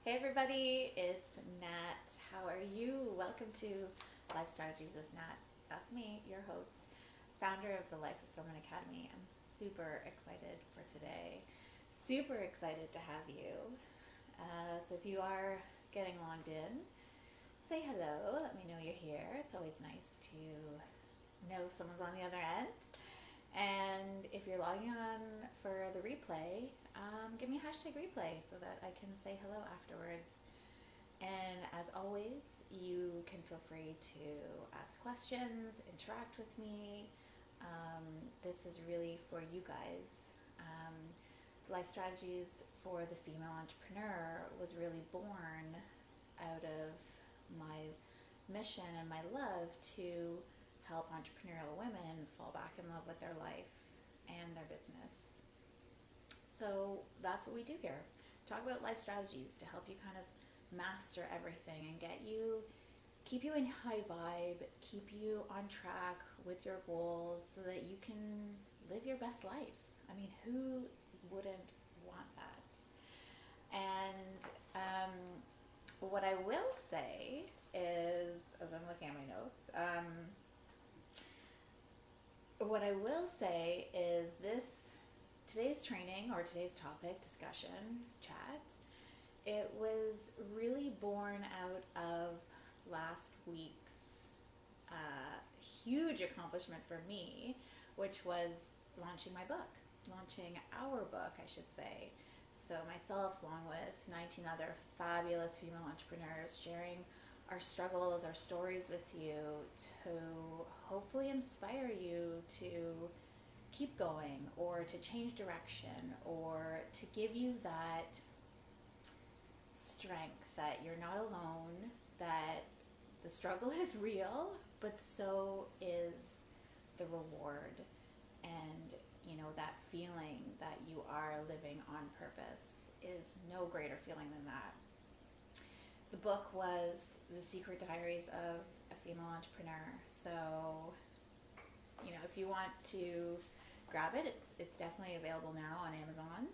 Hey everybody, it's Nat. How are you? Welcome to Life Strategies with Nat. That's me, your host, founder of the Life Fulfillment Academy. I'm super excited for today. Super excited to have you. So if you are getting logged in, say hello. Let me know you're here. It's always nice to know someone's on the other end. And if you're logging on for the replay, give me a hashtag replay so that I can say hello afterwards. And as always, you can feel free to ask questions, interact with me. This is really for you guys. Life Strategies for the Female Entrepreneur was really born out of my mission and my love to help entrepreneurial women fall back in love with their life and their business. So that's what we do here. Talk about life strategies to help you kind of master everything and keep you in high vibe, keep you on track with your goals so that you can live your best life. I mean, who wouldn't want that? And what I will say is, as I'm looking at my notes, what I will say is today's training or today's topic, discussion, chat, it was really born out of last week's huge accomplishment for me, which was launching my book, launching our book, I should say. So myself, along with 19 other fabulous female entrepreneurs, sharing our struggles, our stories with you to hopefully inspire you to keep going or to change direction or to give you that strength that you're not alone, that the struggle is real, but so is the reward. And that feeling that you are living on purpose is no greater feeling than that. The book was The Secret Diaries of a Female Entrepreneur. So, if you want to grab it, it's definitely available now on Amazon,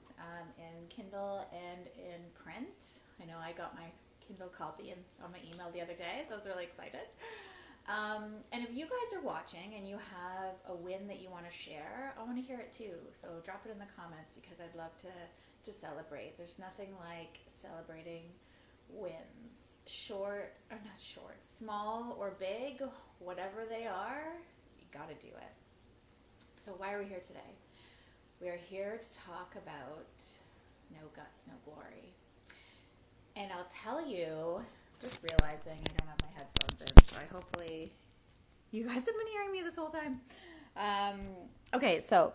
in Kindle and in print. I know I got my Kindle copy on my email the other day, so I was really excited. And if you guys are watching and you have a win that you want to share, I want to hear it too. So drop it in the comments because I'd love to celebrate. There's nothing like celebrating wins. Small or big, whatever they are, you got to do it. So why are we here today? We are here to talk about no guts, no glory. And I'll tell you, just realizing I don't have my headphones in, so hopefully you guys have been hearing me this whole time. Okay, so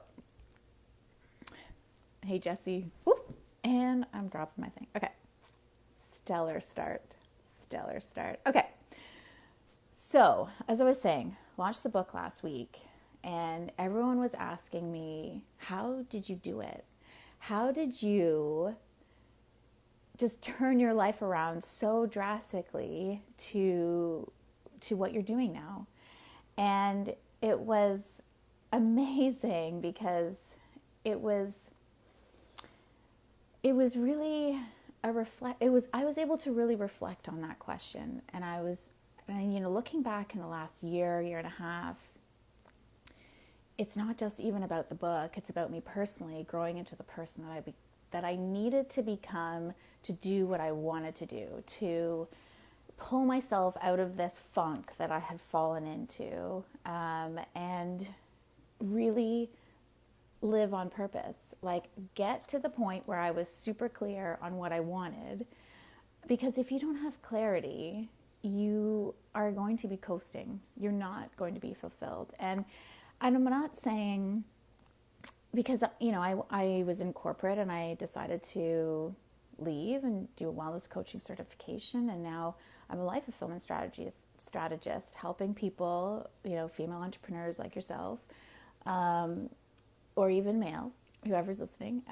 hey Jesse, whoop, and I'm dropping my thing. Okay, stellar start. Okay, so as I was saying, launched the book last week, and everyone was asking me, how did you do it? How did you just turn your life around so drastically to what you're doing now? And it was amazing because it was really I was able to really reflect on that question. And I was, looking back in the last year and a half, it's not just even about the book, it's about me personally growing into the person that I needed to become to do what I wanted to do, to pull myself out of this funk that I had fallen into, and really live on purpose. Like, get to the point where I was super clear on what I wanted. Because if you don't have clarity, you are going to be coasting. You're not going to be fulfilled. And I'm not saying, because I was in corporate and I decided to leave and do a wellness coaching certification, and now I'm a life fulfillment strategist helping people, female entrepreneurs like yourself, or even males, whoever's listening,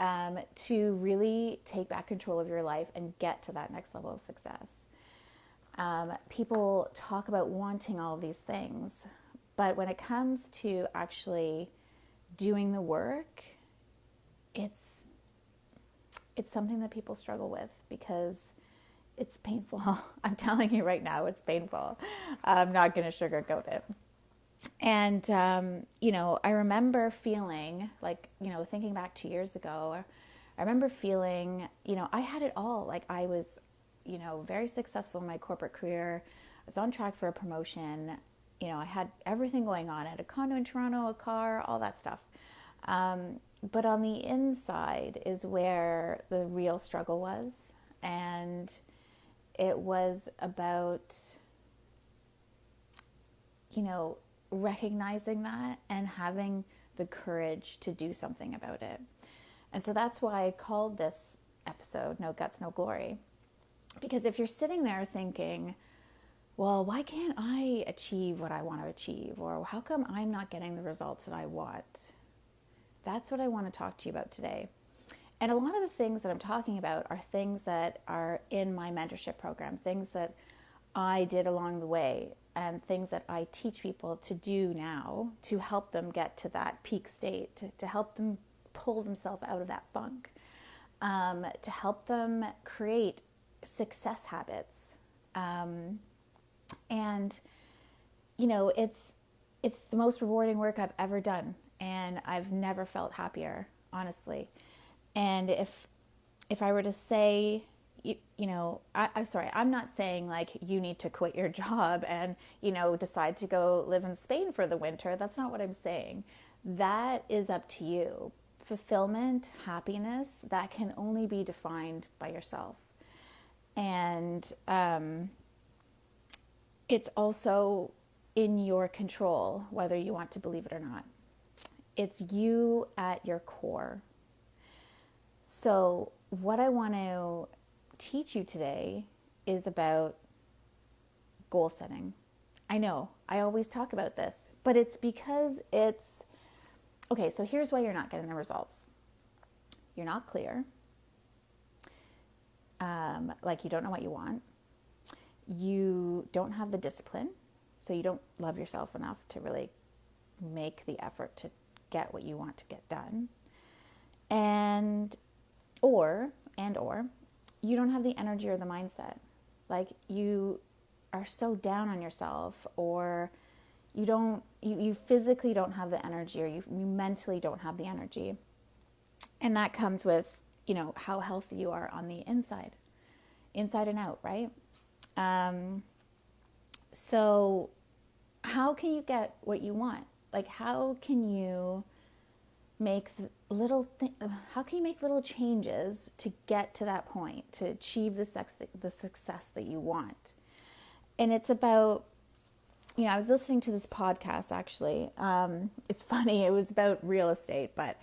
to really take back control of your life and get to that next level of success. People talk about wanting all of these things, but when it comes to actually doing the work, it's something that people struggle with, because it's painful. I'm telling you right now, it's painful. I'm not going to sugarcoat it. And, I remember feeling like, thinking back 2 years ago, I remember feeling, I had it all. Like I was, very successful in my corporate career. I was on track for a promotion. I had everything going on. I had a condo in Toronto, a car, all that stuff. But on the inside is where the real struggle was. And it was about, recognizing that and having the courage to do something about it. And so that's why I called this episode No Guts, No Glory. Because if you're sitting there thinking, well, why can't I achieve what I want to achieve? Or how come I'm not getting the results that I want? That's what I want to talk to you about today. And a lot of the things that I'm talking about are things that are in my mentorship program, things that I did along the way, and things that I teach people to do now to help them get to that peak state, to help them pull themselves out of that funk, to help them create success habits. And it's the most rewarding work I've ever done, and I've never felt happier, honestly. And if I were to say, I'm sorry, I'm not saying like you need to quit your job and, decide to go live in Spain for the winter. That's not what I'm saying. That is up to you. Fulfillment, happiness, that can only be defined by yourself. And it's also in your control, whether you want to believe it or not. It's you at your core. So what I want to teach you today is about goal setting. I know, I always talk about this, but it's because okay, so here's why you're not getting the results. You're not clear. Like you don't know what you want. You don't have the discipline, so you don't love yourself enough to really make the effort to get what you want to get done. Or you don't have the energy or the mindset. Like you are so down on yourself, or you physically don't have the energy, or you mentally don't have the energy. And that comes with, how healthy you are on the inside and out, right? So how can you get what you want? Like, how can you make little changes to get to that point, to achieve the success that you want? And it's about, I was listening to this podcast actually. It's funny. It was about real estate, but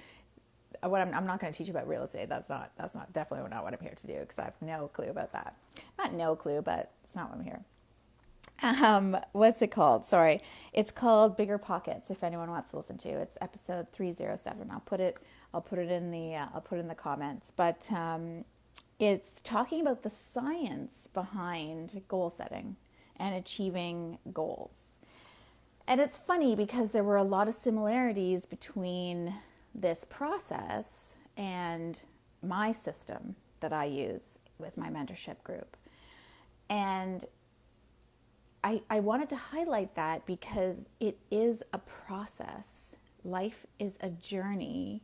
I'm not going to teach you about real estate. That's not definitely not what I'm here to do, because I have no clue about that. Not no clue, but it's not what I'm here. What's it called? Sorry. It's called Bigger Pockets. If anyone wants to listen to, it's episode 307. I'll put it in the comments, but, it's talking about the science behind goal setting and achieving goals. And it's funny because there were a lot of similarities between this process and my system that I use with my mentorship group. And I wanted to highlight that because it is a process. Life is a journey.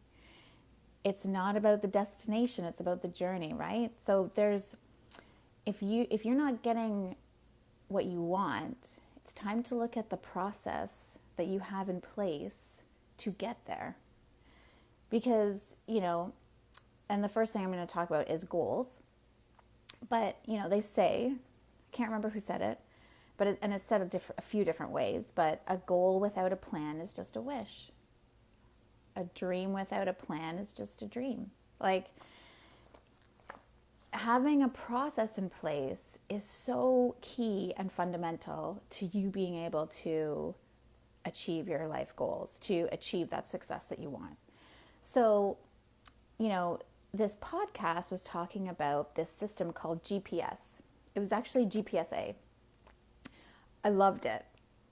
It's not about the destination, it's about the journey, right? So if you're not getting what you want, it's time to look at the process that you have in place to get there. Because, and the first thing I'm going to talk about is goals. But, they say, I can't remember who said it, but it's said a few different ways, but a goal without a plan is just a wish. A dream without a plan is just a dream. Like, having a process in place is so key and fundamental to you being able to achieve your life goals, to achieve that success that you want. So, this podcast was talking about this system called GPS. It was actually GPSA. I loved it.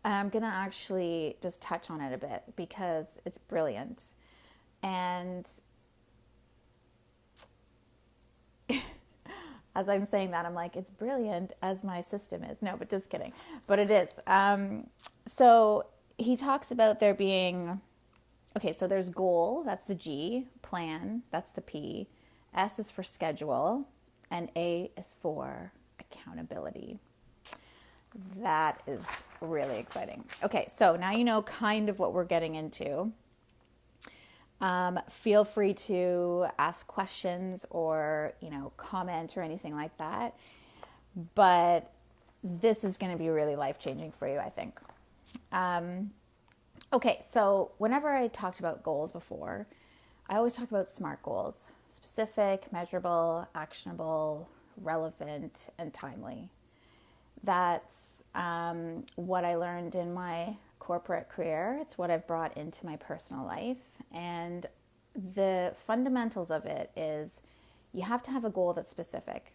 And I'm going to actually just touch on it a bit because it's brilliant. And As I'm saying that, I'm like, it's brilliant as my system is. No, but just kidding. But it is. So he talks about there being, okay, so there's goal, that's the G, plan, that's the P, S is for schedule, and A is for accountability. That is really exciting. Okay, so now you know kind of what we're getting into. Feel free to ask questions or, comment or anything like that. But this is going to be really life-changing for you, I think. Okay, so whenever I talked about goals before, I always talk about SMART goals: specific, measurable, actionable, relevant, and timely. That's what I learned in my corporate career. It's what I've brought into my personal life. And the fundamentals of it is you have to have a goal that's specific.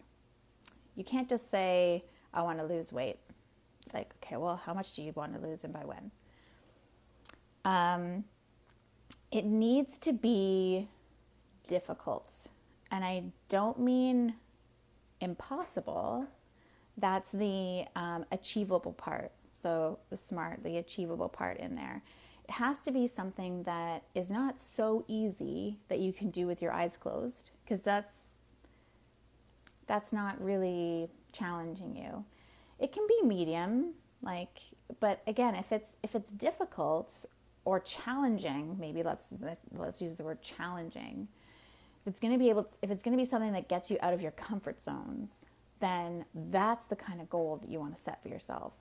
You can't just say, I want to lose weight. It's like, okay, well, how much do you want to lose and by when? It needs to be difficult. And I don't mean impossible. That's the achievable part. So the SMART, the achievable part in there. It has to be something that is not so easy that you can do with your eyes closed, because that's not really challenging you. It can be medium, but again, if it's difficult or challenging, maybe let's use the word challenging. If it's going to be something that gets you out of your comfort zones, then that's the kind of goal that you want to set for yourself.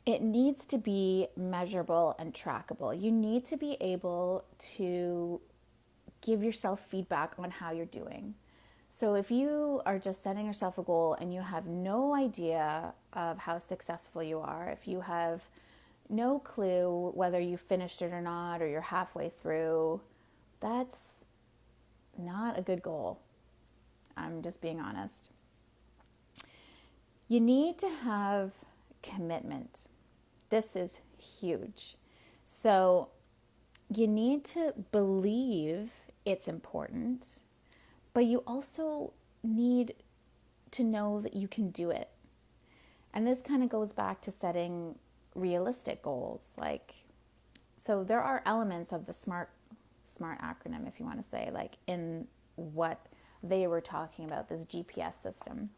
It needs to be measurable and trackable. You need to be able to give yourself feedback on how you're doing. So if you are just setting yourself a goal and you have no idea of how successful you are, if you have no clue whether you finished it or not, or you're halfway through, that's not a good goal. I'm just being honest. You need to have commitment. This is huge. So you need to believe it's important, but you also need to know that you can do it. And this kind of goes back to setting realistic goals. So there are elements of the SMART acronym, if you want to say, in what they were talking about, this GPS system.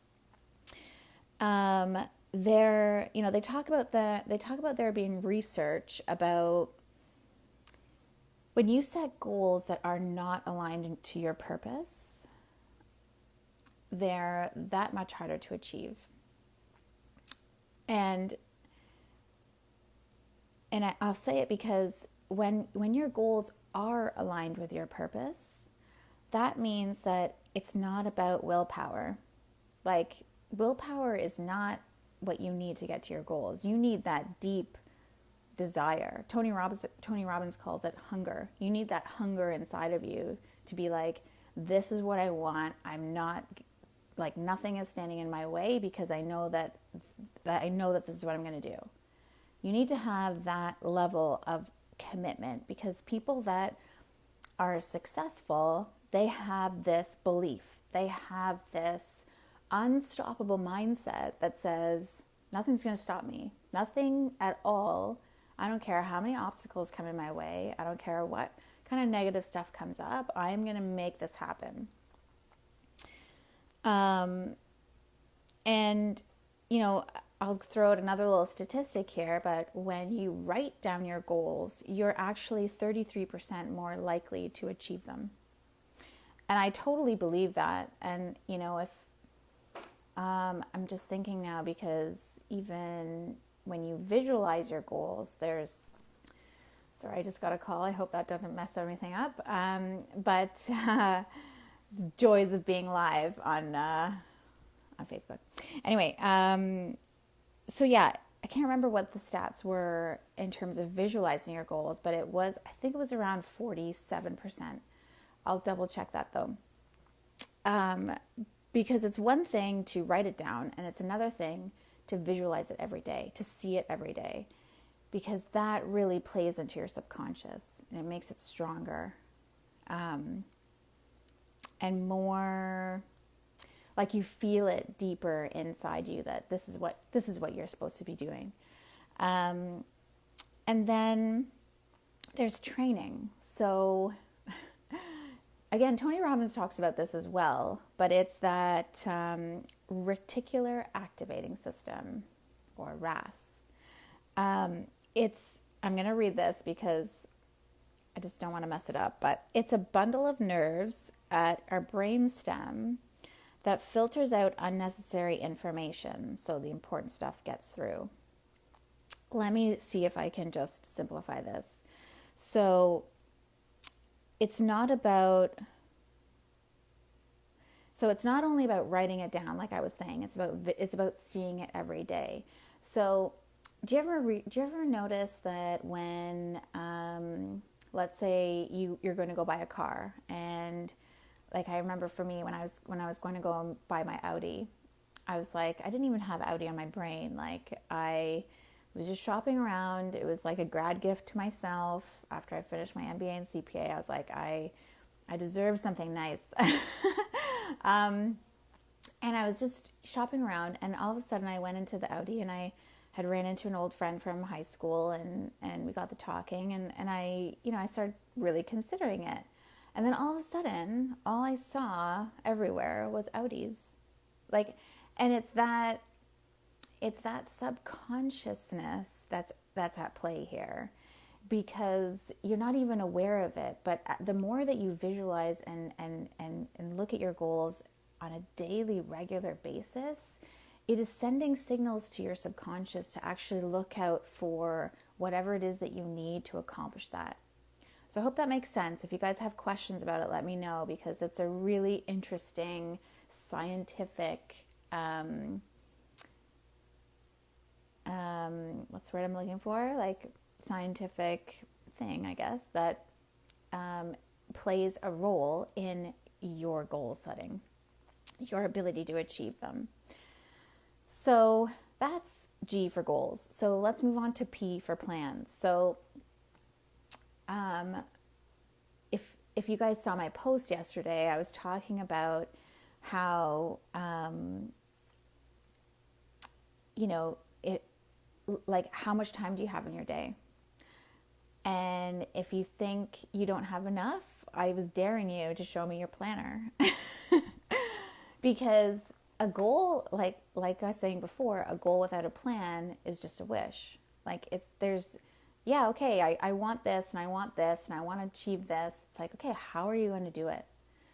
They talk about there being research about when you set goals that are not aligned to your purpose, they're that much harder to achieve. And I'll say it because when your goals are aligned with your purpose, that means that it's not about willpower. Willpower is not what you need to get to your goals. You need that deep desire. Tony Robbins calls it hunger. You need that hunger inside of you to be like, this is what I want. I'm not, nothing is standing in my way, because I know that this is what I'm going to do. You need to have that level of commitment, because people that are successful, they have this belief. They have this unstoppable mindset that says, nothing's going to stop me. Nothing at all. I don't care how many obstacles come in my way. I don't care what kind of negative stuff comes up. I'm going to make this happen. I'll throw out another little statistic here, but when you write down your goals, you're actually 33% more likely to achieve them. And I totally believe that. And, if I'm just thinking now, because even when you visualize your goals, sorry, I just got a call. I hope that doesn't mess everything up. But joys of being live on Facebook. Anyway, so yeah, I can't remember what the stats were in terms of visualizing your goals, but I think it was around 47%. I'll double check that though. Because it's one thing to write it down, and it's another thing to visualize it every day, to see it every day, because that really plays into your subconscious and it makes it stronger and more like you feel it deeper inside you that this is what you're supposed to be doing. And then there's training. So again, Tony Robbins talks about this as well, but it's that reticular activating system, or RAS. I'm going to read this because I just don't want to mess it up, but it's a bundle of nerves at our brainstem that filters out unnecessary information so the important stuff gets through. Let me see if I can just simplify this. So it's not only about writing it down, like I was saying. It's about seeing it every day. So do you ever notice that when let's say you're going to go buy a car, and like I remember for me when I was going to go and buy my Audi, I was like, I didn't even have Audi on my brain. Like I was just shopping around. It was like a grad gift to myself after I finished my MBA and CPA. I was like, I deserve something nice. And I was just shopping around, and all of a sudden I went into the Audi, and I had ran into an old friend from high school, and we got to talking, and I started really considering it. And then all of a sudden, all I saw everywhere was Audis. Like, and it's that subconsciousness that's at play here, because you're not even aware of it. But the more that you visualize and look at your goals on a daily, regular basis, it is sending signals to your subconscious to actually look out for whatever it is that you need to accomplish that. So I hope that makes sense. If you guys have questions about it, let me know, because it's a really interesting scientific, what's the word I'm looking for? Like scientific thing, I guess, that plays a role in your goal setting, your ability to achieve them. So that's G for goals. So let's move on to P for plans. So if you guys saw my post yesterday, I was talking about how, like how much time do you have in your day? And if you think you don't have enough, I was daring you to show me your planner. Because a goal, like I was saying before, a goal without a plan is just a wish. Like I want this and I want this and I want to achieve this. It's like, okay, how are you going to do it?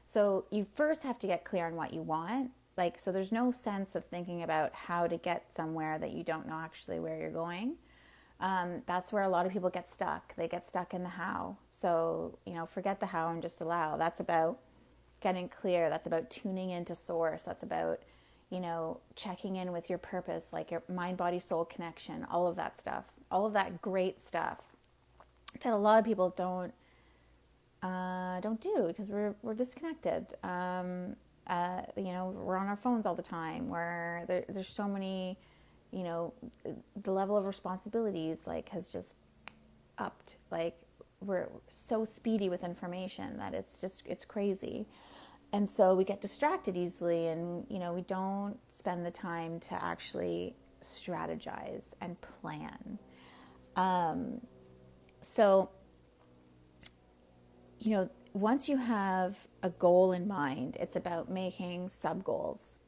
So you first have to get clear on what you want. Like, so there's no sense of thinking about how to get somewhere that you don't know actually where you're going. That's where a lot of people get stuck. They get stuck in the how. So, forget the how and just allow. That's about getting clear. That's about tuning into source. That's about, checking in with your purpose, like your mind, body, soul connection, all of that stuff, all of that great stuff that a lot of people don't do because we're disconnected. We're on our phones all the time, where there's so many, the level of responsibilities has just upped. Like we're so speedy with information that it's crazy. And so we get distracted easily, and, we don't spend the time to actually strategize and plan. So, once you have a goal in mind, it's about making sub-goals.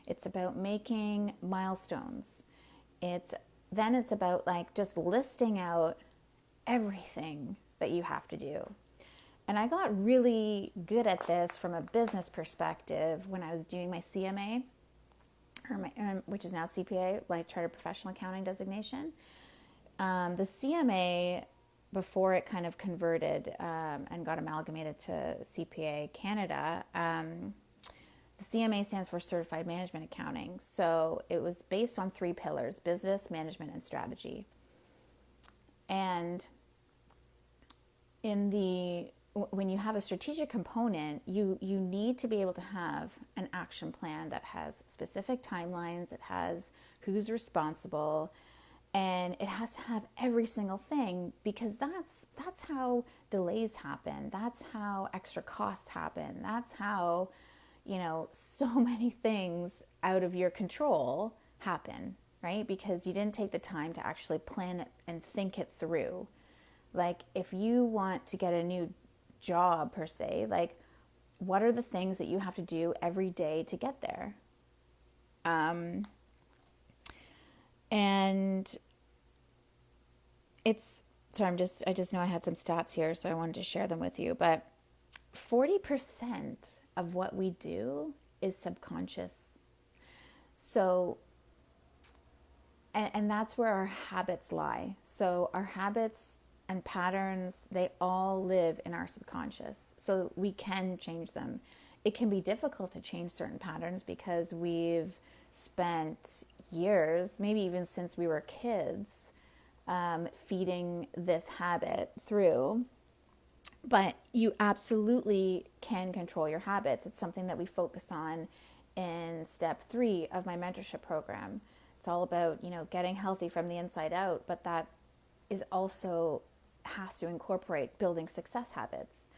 It's about making milestones. It's about just listing out everything that you have to do. And I got really good at this from a business perspective when I was doing my CMA, which is now CPA, like Chartered Professional Accounting designation. The CMA, before it kind of converted and got amalgamated to CPA Canada, the CMA stands for Certified Management Accounting. So it was based on 3 pillars: business, management, and strategy. And when you have a strategic component, you need to be able to have an action plan that has specific timelines. It has who's responsible, and it has to have every single thing, because that's how delays happen. That's how extra costs happen. That's how, so many things out of your control happen, right? Because you didn't take the time to actually plan it and think it through. Like, if you want to get a new job per se, like, what are the things that you have to do every day to get there? And I just know I had some stats here, so I wanted to share them with you. But 40% of what we do is subconscious. So, and that's where our habits lie. So our habits and patterns, they all live in our subconscious. So we can change them. It can be difficult to change certain patterns because we've spent years, maybe even since we were kids, feeding this habit through. But you absolutely can control your habits. It's something that we focus on in step 3 of my mentorship program. It's all about, getting healthy from the inside out, but that is also has to incorporate building success habits.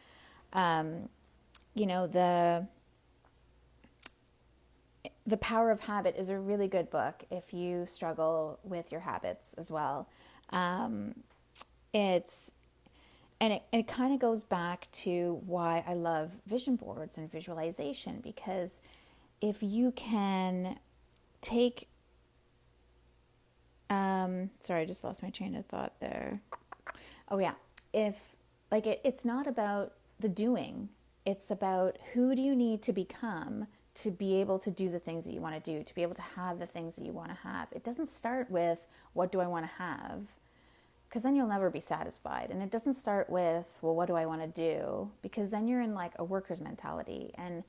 The Power of Habit is a really good book if you struggle with your habits as well. It kind of goes back to why I love vision boards and visualization, because if you can take, sorry, I just lost my train of thought there. Oh yeah. It's not about the doing, it's about who do you need to become to be able to do the things that you want to do, to be able to have the things that you want to have. It doesn't start with, what do I want to have? Because then you'll never be satisfied. And it doesn't start with, well, what do I want to do? Because then you're in like a worker's mentality and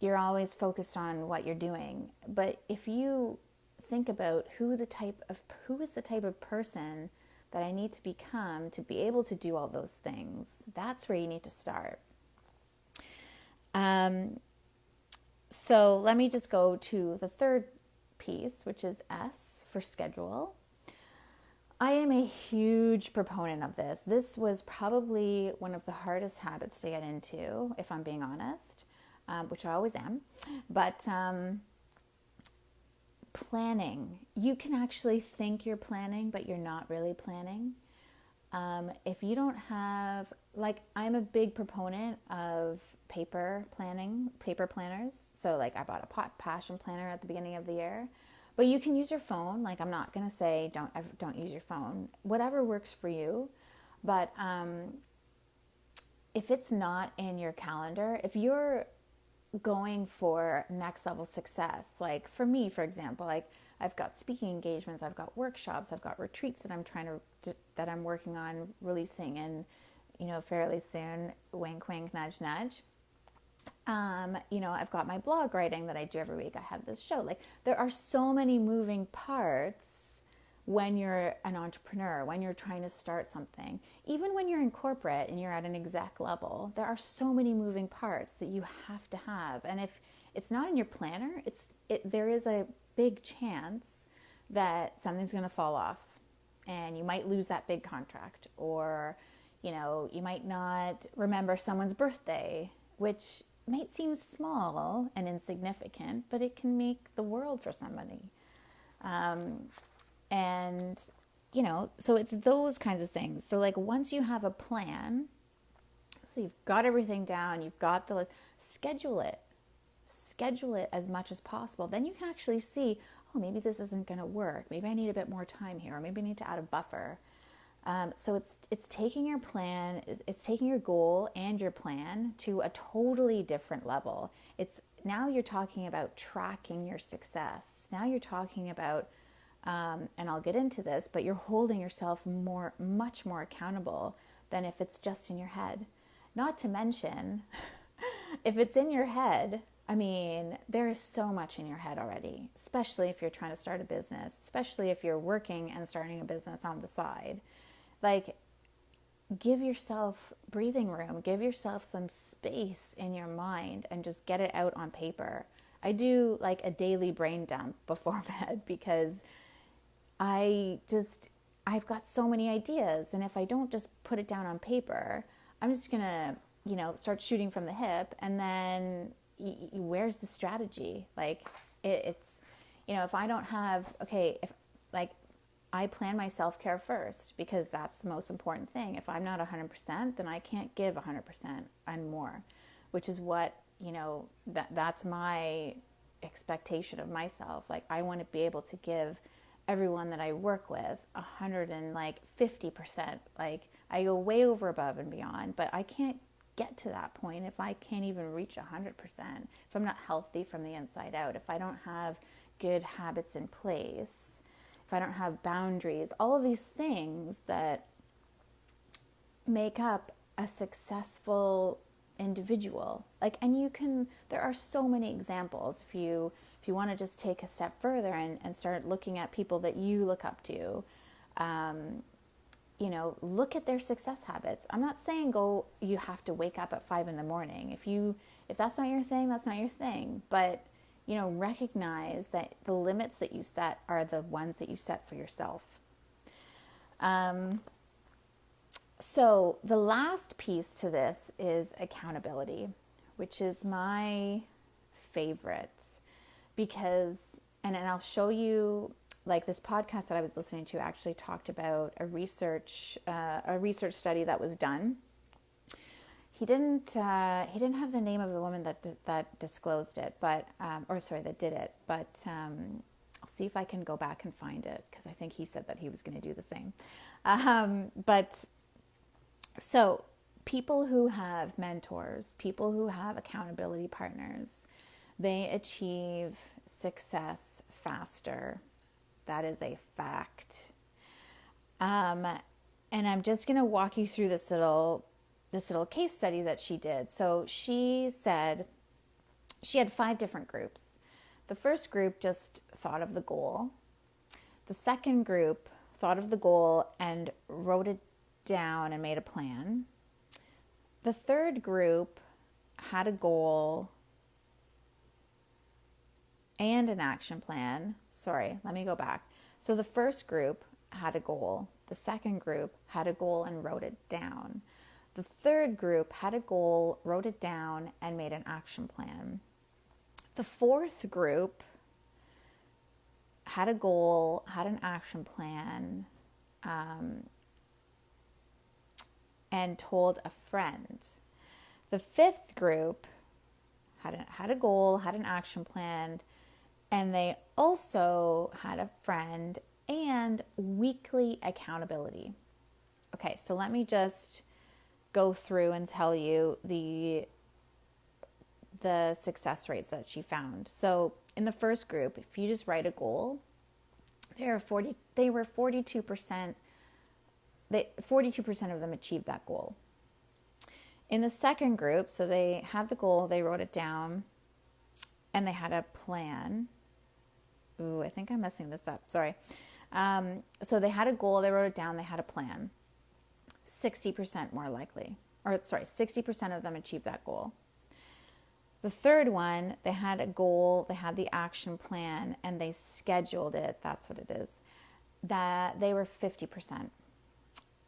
you're always focused on what you're doing. But if you think about who is the type of person that I need to become to be able to do all those things, that's where you need to start. So let me just go to the third piece, which is S for schedule. I am a huge proponent of this. This was probably one of the hardest habits to get into, if I'm being honest, which I always am. But planning. You can actually think you're planning, but you're not really planning. If you don't have, I'm a big proponent of paper planners. So I bought a passion planner at the beginning of the year, but you can use your phone. I'm not going to say don't use your phone, whatever works for you. But if it's not in your calendar, if you're going for next level success, like for me, for example, I've got speaking engagements, I've got workshops, I've got retreats that I'm working on releasing in, fairly soon, wink, wink, nudge, nudge. I've got my blog writing that I do every week. I have this show. There are so many moving parts when you're an entrepreneur, when you're trying to start something. Even when you're in corporate and you're at an exec level, there are so many moving parts that you have to have. And if it's not in your planner, there is a big chance that something's going to fall off and you might lose that big contract, or you might not remember someone's birthday, which might seem small and insignificant, but it can make the world for somebody. So it's those kinds of things. So once you have a plan, so you've got everything down, you've got the list, schedule it as much as possible. Then you can actually see, oh, maybe this isn't going to work. Maybe I need a bit more time here, or maybe I need to add a buffer. So it's taking your plan, it's taking your goal and your plan to a totally different level. Now you're talking about tracking your success. Now you're talking about, and I'll get into this, but you're holding yourself much more accountable than if it's just in your head. Not to mention, if it's in your head, there is so much in your head already, especially if you're trying to start a business, especially if you're working and starting a business on the side. Give yourself breathing room, give yourself some space in your mind and just get it out on paper. I do a daily brain dump before bed because I've got so many ideas. And if I don't just put it down on paper, I'm just going to, start shooting from the hip. And then where's the strategy? Like it's, if I don't have, okay, if like I plan my self-care first because that's the most important thing. If I'm not 100%, then I can't give 100% and more, which is what, that's my expectation of myself. Like I want to be able to give everyone that I work with 150%. Like I go way over above and beyond, but I can't get to that point if I can't even reach 100%, if I'm not healthy from the inside out, if I don't have good habits in place, if I don't have boundaries, all of these things that make up a successful individual. Like, and there are so many examples. If you want to just take a step further and start looking at people that you look up to, look at their success habits. I'm not saying you have to wake up at 5 a.m. If that's not your thing, that's not your thing. But, recognize that the limits that you set are the ones that you set for yourself. So the last piece to this is accountability, which is my favorite because, and I'll show you, like this podcast that I was listening to actually talked about a research study that was done. He didn't have the name of the woman that disclosed it, but that did it. But I'll see if I can go back and find it because I think he said that he was going to do the same. So people who have mentors, people who have accountability partners, they achieve success faster. That is a fact. And I'm just going to walk you through this little case study that she did. So she said she had 5 different groups. The first group just thought of the goal. The second group thought of the goal and wrote it down and made a plan. The third group had a goal and an action plan. Sorry, let me go back. So the first group had a goal. The second group had a goal and wrote it down. The third group had a goal, wrote it down, and made an action plan. The fourth group had a goal, had an action plan, and told a friend. The fifth group had a goal, had an action plan, and they also had a friend and weekly accountability. Okay, so let me just go through and tell you the success rates that she found. So in the first group, if you just write a goal, they were 42%. 42% of them achieved that goal. In the second group, so they had the goal, they wrote it down, and they had a plan. Ooh, I think I'm messing this up. Sorry. So they had a goal, they wrote it down, they had a plan. 60% more likely. 60% of them achieved that goal. The third one, they had a goal, they had the action plan, and they scheduled it. That's what it is. That they were 50%.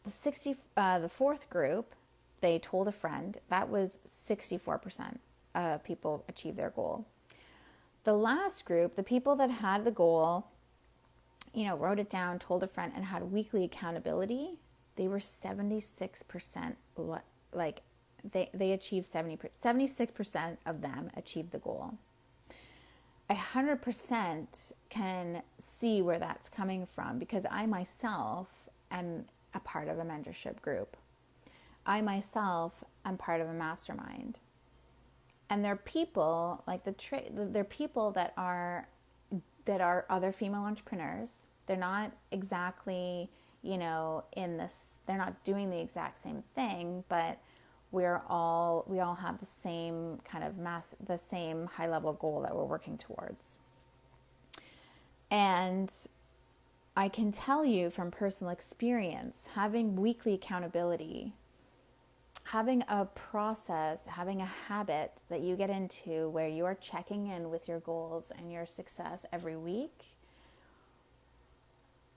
The fourth group, they told a friend. That was 64% of people achieved their goal. The last group, the people that had the goal, wrote it down, told a friend, and had weekly accountability, they were 76%. Like they achieved 76% of them achieved the goal. 100% can see where that's coming from because I myself am a part of a mentorship group. I myself am part of a mastermind. And they're people they're people that are other female entrepreneurs. They're not exactly, they're not doing the exact same thing, but we all have the same kind of the same high level goal that we're working towards. And I can tell you from personal experience, having weekly accountability, having a process, having a habit that you get into where you are checking in with your goals and your success every week,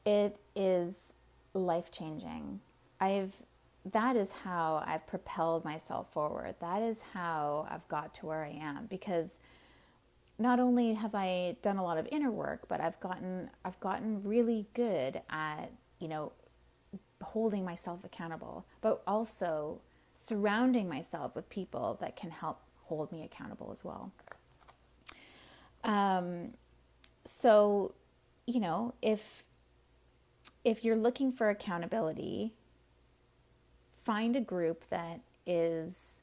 it is life-changing. I've that is how I've propelled myself forward. That is how I've got to where I am, because not only have I done a lot of inner work, but I've gotten really good at, holding myself accountable, but also surrounding myself with people that can help hold me accountable as well. So, if you're looking for accountability, find a group that is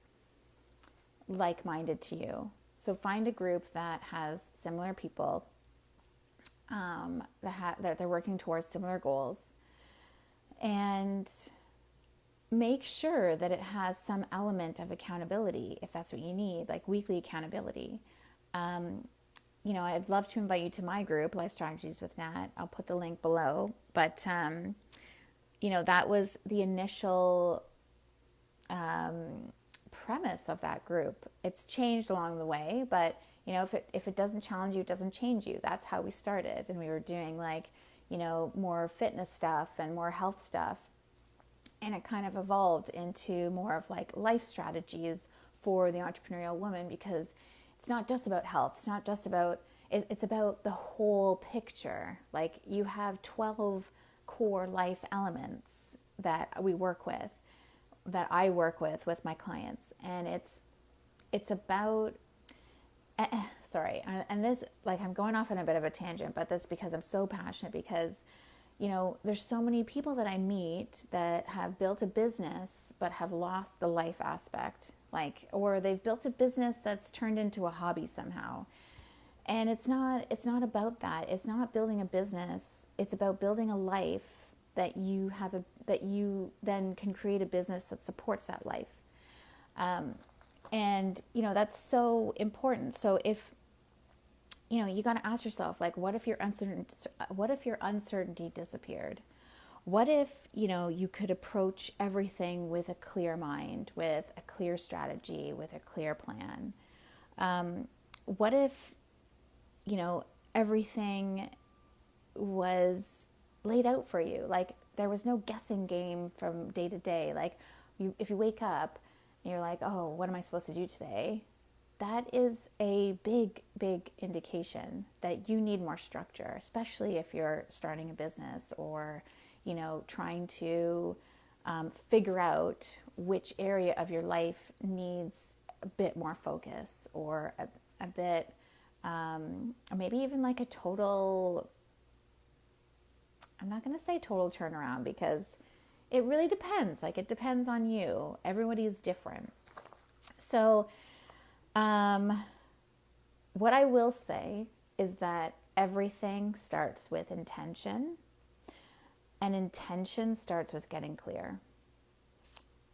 like-minded to you. So find a group that has similar people, that they're working towards similar goals, and make sure that it has some element of accountability if that's what you need, like weekly accountability. I'd love to invite you to my group, Life Strategies with Nat. I'll put the link below. But, that was the initial premise of that group. It's changed along the way, but, if it doesn't challenge you, it doesn't change you. That's how we started. And we were doing more fitness stuff and more health stuff. And it kind of evolved into more of life strategies for the entrepreneurial woman, because it's not just about health. It's not just about, it's about the whole picture. You have 12 core life elements that we work with, that I work with my clients. And it's about, sorry, and this, I'm going off on a bit of a tangent, but that's because I'm so passionate, because there's so many people that I meet that have built a business but have lost the life aspect, or they've built a business that's turned into a hobby somehow. And it's not about that. It's not building a business. It's about building a life that you then can create a business that supports that life. And that's so important. So if you got to ask yourself, what if your uncertainty disappeared? What if, you could approach everything with a clear mind, with a clear strategy, with a clear plan? What if, everything was laid out for you? There was no guessing game from day to day. If you wake up and you're like, oh, what am I supposed to do today? That is a big, big indication that you need more structure, especially if you're starting a business or, trying to figure out which area of your life needs a bit more focus, or a bit, or maybe even a total, I'm not going to say total turnaround, because it really depends. It depends on you. Everybody is different. So, what I will say is that everything starts with intention, and intention starts with getting clear.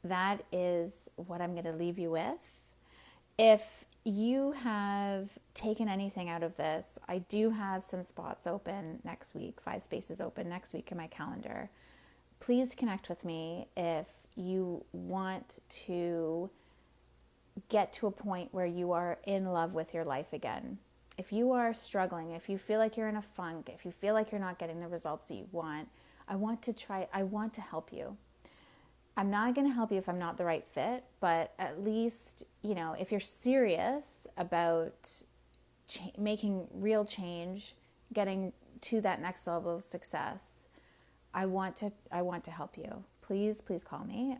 That is what I'm going to leave you with. If you have taken anything out of this, I do have some spots open next week, 5 spaces open next week in my calendar. Please connect with me if you want to get to a point where you are in love with your life again. If you are struggling, if you feel like you're in a funk, if you feel like you're not getting the results that you want, I want to help you. I'm not going to help you if I'm not the right fit, but at least, if you're serious about making real change, getting to that next level of success, I want to help you. Please call me.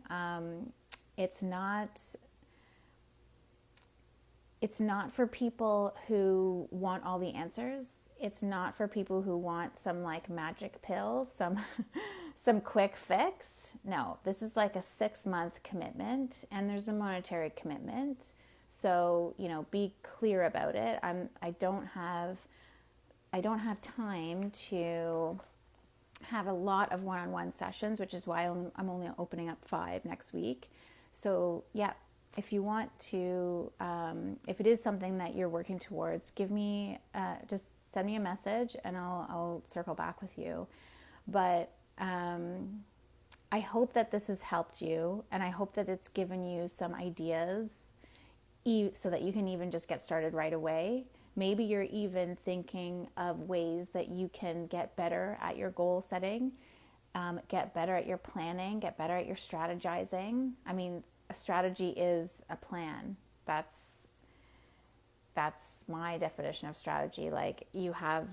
It's not for people who want all the answers. It's not for people who want some magic pill, some quick fix. No, this is a 6-month commitment, and there's a monetary commitment. So, be clear about it. I don't have time to have a lot of one-on-one sessions, which is why I'm only opening up 5 next week. So, yeah. If you want to, if it is something that you're working towards, just send me a message and I'll circle back with you. But I hope that this has helped you, and I hope that it's given you some ideas so that you can even just get started right away. Maybe you're even thinking of ways that you can get better at your goal setting. Get better at your planning, get better at your strategizing. I mean, a strategy is a plan. That's my definition of strategy. Like you have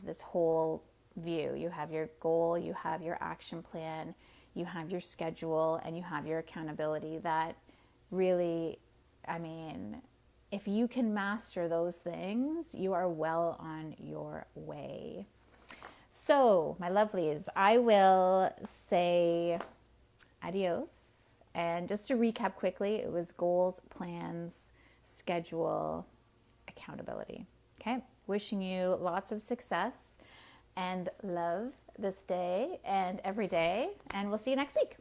this whole view. You have your goal, you have your action plan, you have your schedule, and you have your accountability. That really, I mean, if you can master those things, you are well on your way. So, my lovelies, I will say adios. And just to recap quickly, it was goals, plans, schedule, accountability. Okay? Wishing you lots of success and love this day and every day. And we'll see you next week.